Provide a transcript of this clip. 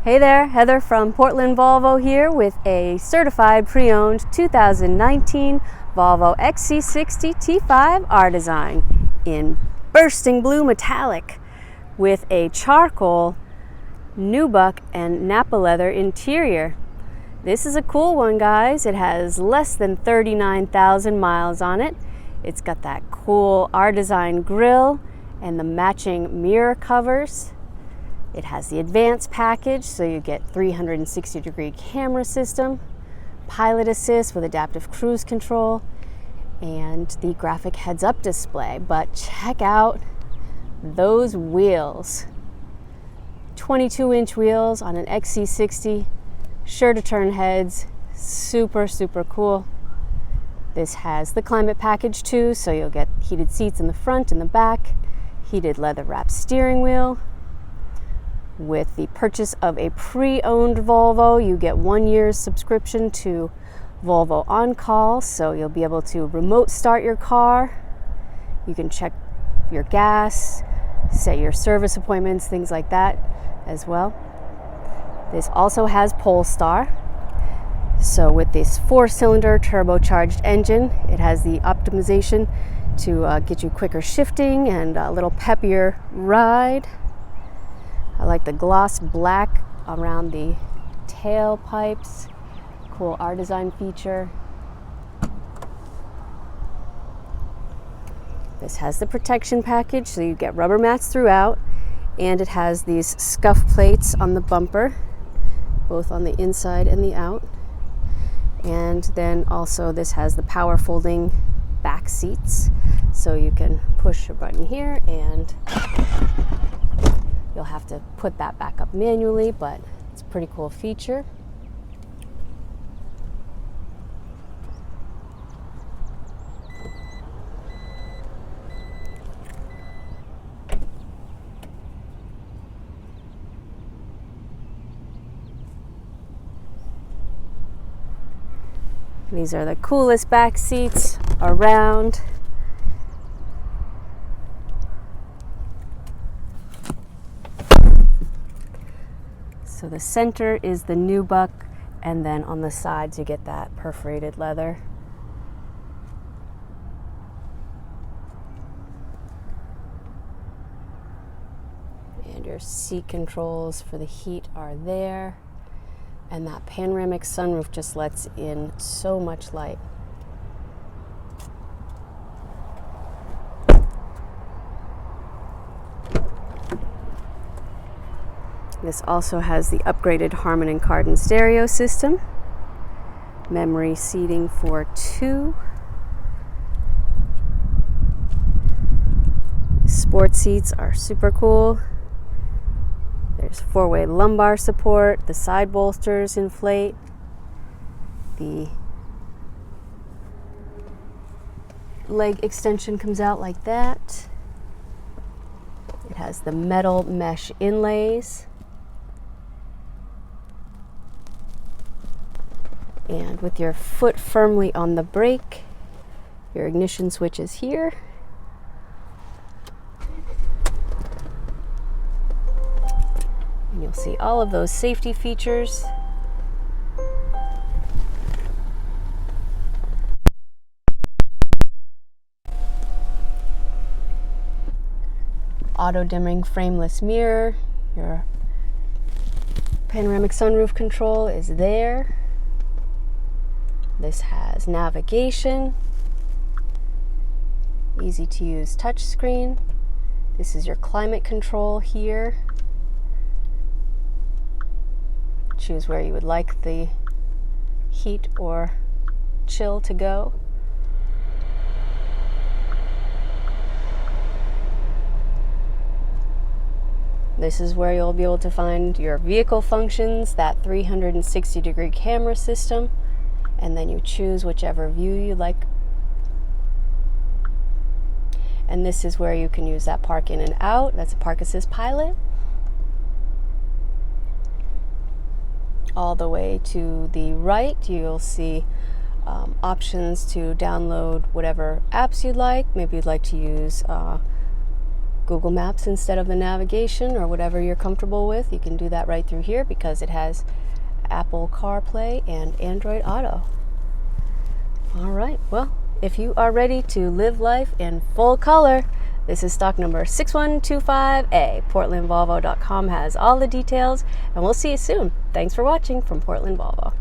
Hey there, Heather from Portland Volvo here with a certified pre-owned 2019 Volvo XC60 T5 R-Design in bursting blue metallic with a charcoal Nubuck and Napa leather interior. This is a cool one, guys. It has less than 39,000 miles on it. It's got that cool R-Design grille and the matching mirror covers. It has the advanced package, so you get 360-degree camera system, pilot assist with adaptive cruise control, and the graphic heads-up display. But check out those wheels. 22-inch wheels on an XC60, sure to turn heads, super cool. This has the climate package too, so you'll get heated seats in the front and the back, heated leather-wrapped steering wheel. With the purchase of a pre-owned Volvo, you get 1 year's subscription to Volvo On Call, so you'll be able to remote start your car. You can check your gas, set your service appointments, things like that as well. This also has Polestar. So with this 4-cylinder turbocharged engine, it has the optimization to get you quicker shifting and a little peppier ride. I like the gloss black around the tailpipes. Cool R-Design feature. This has the protection package, so you get rubber mats throughout, and it has these scuff plates on the bumper, both on the inside and the out. And then also this has the power folding back seats, so you can push a button here and you'll have to put that back up manually, but it's a pretty cool feature. These are the coolest back seats around. So the center is the Nubuck, and then on the sides you get that perforated leather. And your seat controls for the heat are there. And that panoramic sunroof just lets in so much light. This also has the upgraded Harman and Kardon stereo system, memory seating for 2, sport seats are super cool. There's 4-way lumbar support, the side bolsters inflate, the leg extension comes out like that. It has the metal mesh inlays. And with your foot firmly on the brake, your ignition switch is here. And you'll see all of those safety features. Auto-dimming frameless mirror. Your panoramic sunroof control is there. This has navigation, easy to use touchscreen. This is your climate control here. Choose where you would like the heat or chill to go. This is where you'll be able to find your vehicle functions, that 360-degree camera system, and then you choose whichever view you like. And this is where you can use that park in and out. That's a park assist pilot. All the way to the right, you'll see options to download whatever apps you'd like. Maybe you'd like to use Google Maps instead of the navigation or whatever you're comfortable with. You can do that right through here because it has Apple CarPlay and Android Auto. All right, well, if you are ready to live life in full color, this is stock number 6125A. PortlandVolvo.com has all the details, and we'll see you soon. Thanks for watching from Portland Volvo.